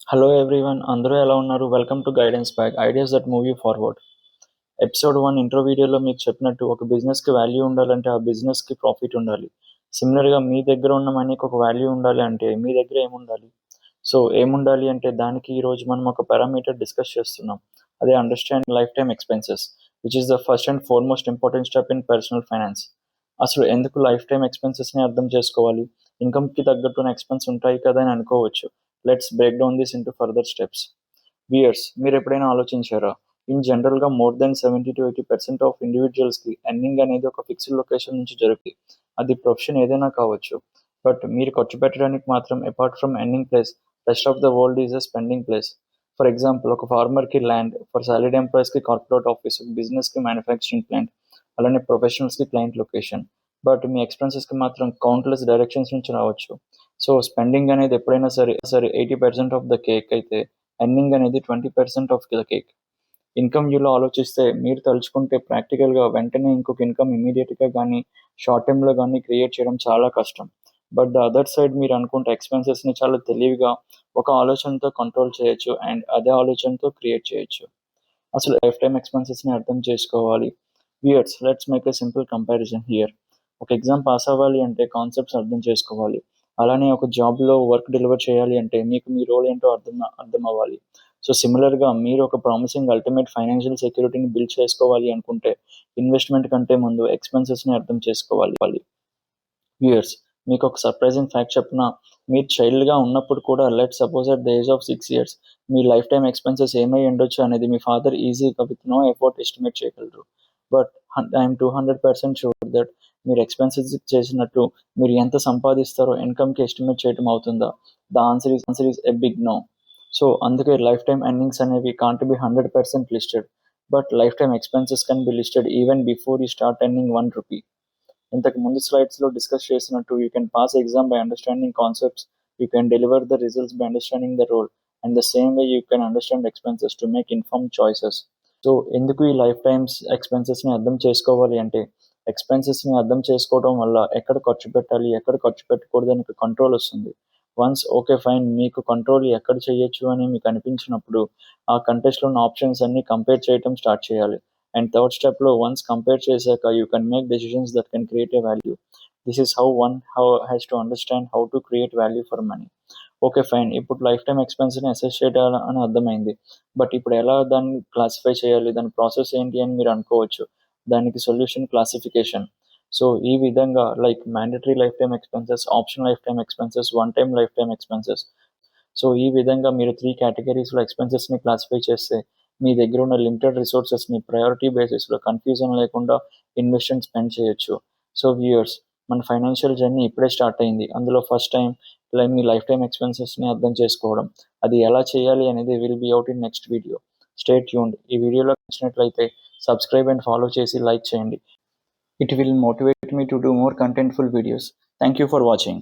Hello everyone, అందరూ ఎలా ఉన్నారు? Welcome to guidance bag ideas that move you forward. Episode 1 intro వీడియోలో మీకు చెప్పినట్టు ఒక బిజినెస్కి వాల్యూ ఉండాలంటే ఆ బిజినెస్కి ప్రాఫిట్ ఉండాలి. సిమిలర్గా మీ దగ్గర ఉన్న మనీకి ఒక వాల్యూ ఉండాలి అంటే మీ దగ్గర ఏముండాలి? సో ఏముండాలి అంటే దానికి ఈరోజు మనం ఒక పారామీటర్ డిస్కస్ చేస్తున్నాం. అదే understand life time expenses, which is the first and foremost important step in personal finance. అసలు ఎందుకు లైఫ్ టైమ్ ఎక్స్పెన్సెస్ని అర్థం చేసుకోవాలి? ఇన్కమ్కి తగ్గట్టున్న ఎక్స్పెన్స్ ఉంటాయి కదా అని అనుకోవచ్చు. Let's break down this into further steps. Viewers, మీరు ఎప్పుడైనా ఆలోచించారా? ఇన్ జనరల్గా మోర్ దెన్ 70 to 80% ఆఫ్ ఇండివిజువల్స్కి ఎర్నింగ్ అనేది ఒక ఫిక్స్డ్ లొకేషన్ నుంచి జరుగుతుంది. అది ప్రొఫెషన్ ఏదైనా కావచ్చు. బట్ మీరు ఖర్చు పెట్టడానికి మాత్రం apart from earning place, rest of the world is a spending place. For example, ఒక ఫార్మర్కి ల్యాండ్, ఫర్ సాలరీడ్ ఎంప్లాయీస్కి కార్పొరేట్ ఆఫీస్, బిజినెస్కి మ్యానుఫ్యాక్చరింగ్ ప్లాంట్, అలానే ప్రొఫెషనల్స్కి క్లయింట్ లొకేషన్. బట్ మీ ఎక్స్పెన్సెస్కి మాత్రం కౌంట్లెస్ డైరెక్షన్స్ నుంచి రావచ్చు. సో స్పెండింగ్ అనేది ఎప్పుడైనా సరే 80% ఆఫ్ ద కేక్ అయితే ఎర్నింగ్ అనేది 20% ఆఫ్ ద కేక్. ఇన్కమ్ వ్యూలో ఆలోచిస్తే మీరు తలుచుకుంటే ప్రాక్టికల్గా వెంటనే ఇంకొక ఇన్కమ్ ఇమీడియట్గా కానీ షార్ట్ టర్మ్లో కానీ క్రియేట్ చేయడం చాలా కష్టం. బట్ ద అదర్ సైడ్ మీరు అనుకుంటే ఎక్స్పెన్సెస్ని చాలా తెలివిగా ఒక ఆలోచనతో కంట్రోల్ చేయొచ్చు అండ్ అదే ఆలోచనతో క్రియేట్ చేయొచ్చు. అసలు లైఫ్ టైమ్ ఎక్స్పెన్సెస్ని అర్థం చేసుకోవాలి. Weirs, let's make a simple comparison here. ఒక ఎగ్జామ్ పాస్ అవ్వాలి అంటే కాన్సెప్ట్స్ అర్థం చేసుకోవాలి. అలానే ఒక జాబ్లో వర్క్ డెలివర్ చేయాలి అంటే మీకు మీ రోల్ ఏంటో అర్థం అవ్వాలి. సో సిమిలర్గా మీరు ఒక ప్రామిసింగ్ అల్టిమేట్ ఫైనాన్షియల్ సెక్యూరిటీని బిల్డ్ చేసుకోవాలి అనుకుంటే ఇన్వెస్ట్మెంట్ కంటే ముందు ఎక్స్పెన్సెస్ని అర్థం చేసుకోవాలి. వ్యూయర్స్, మీకు ఒక సర్ప్రైజింగ్ ఫ్యాక్ట్ చెప్పిన, మీరు చైల్డ్గా ఉన్నప్పుడు కూడా let suppose at the age of 6 years మీ లైఫ్ టైమ్ ఎక్స్పెన్సెస్ ఏమై ఉండొచ్చు అనేది మీ ఫాదర్ ఈజీగా విత్ నో ఎఫర్ట్ ఎస్టిమేట్ చేయగలరు. బట్ ఐఎమ్ 200% షూర్ దట్ మీరు ఎక్స్పెన్సెస్ చేసినట్టు మీరు ఎంత సంపాదిస్తారో ఇన్కమ్కి ఎస్టిమేట్ చేయడం అవుతుందా? The answer is a big no. So అందుకే లైఫ్ టైమ్ ఎర్నింగ్స్ అనేవి can't be 100% listed, but life time expenses can be listed even before you start earning 1 rupee. ఇంతకు ముందు స్లైడ్స్లో డిస్కస్ చేసినట్టు you can pass exam by understanding concepts, you can deliver the results by understanding the role, and the same way you can understand expenses to make inform choices. So ఎందుకు ఈ life times ఎక్స్పెన్సెస్ని అర్థం చేసుకోవాలి అంటే ఎక్స్పెన్సెస్ని అర్థం చేసుకోవడం వల్ల ఎక్కడ ఖర్చు పెట్టాలి, ఎక్కడ ఖర్చు పెట్టకూడదు అని కంట్రోల్ వస్తుంది. వన్స్ ఓకే ఫైన్, మీకు కంట్రోల్ ఎక్కడ చేయొచ్చు అని మీకు అనిపించినప్పుడు ఆ కంటెస్ట్లో ఉన్న ఆప్షన్స్ అన్ని కంపేర్ చేయడం స్టార్ట్ చేయాలి. అండ్ థర్డ్ స్టెప్లో వన్స్ కంపేర్ చేశాక you can make decisions that can create a value. This is how has to understand how to create value for money. Okay fine, ఇప్పుడు లైఫ్ టైమ్ ఎక్స్పెన్స్ని అసెస్ చేయాలని అర్థమైంది. But ఇప్పుడు ఎలా దాన్ని classify చేయాలి, దాని ప్రాసెస్ ఏంటి అని మీరు అనుకోవచ్చు. దానికి సొల్యూషన్ క్లాసిఫికేషన్. సో ఈ విధంగా like mandatory life time expenses, option life time expenses, one time life time expenses. So ఈ విధంగా మీరు 3 కేటగిరీస్లో ఎక్స్పెన్సెస్ని క్లాసిఫై చేస్తే మీ దగ్గర ఉన్న లిమిటెడ్ రిసోర్సెస్ని ప్రయారిటీ బేసిస్లో కన్ఫ్యూజన్ లేకుండా ఇన్వెస్ట్ స్పెండ్ చేయొచ్చు. సో వ్యూయర్స్, మన ఫైనాన్షియల్ జర్నీ ఇప్పుడే స్టార్ట్ అయింది. అందులో ఫస్ట్ టైం మీ లైఫ్ టైమ్ ఎక్స్పెన్సెస్ని అర్థం చేసుకోవడం, అది ఎలా చేయాలి అనేది will be out in next video. Stay tuned. ఈ వీడియోలో నచ్చినట్లయితే సబ్స్క్రైబ్ అండ్ ఫాలో చేసి లైక్ చేయండి. It will motivate me to do more contentful videos. Thank you for watching.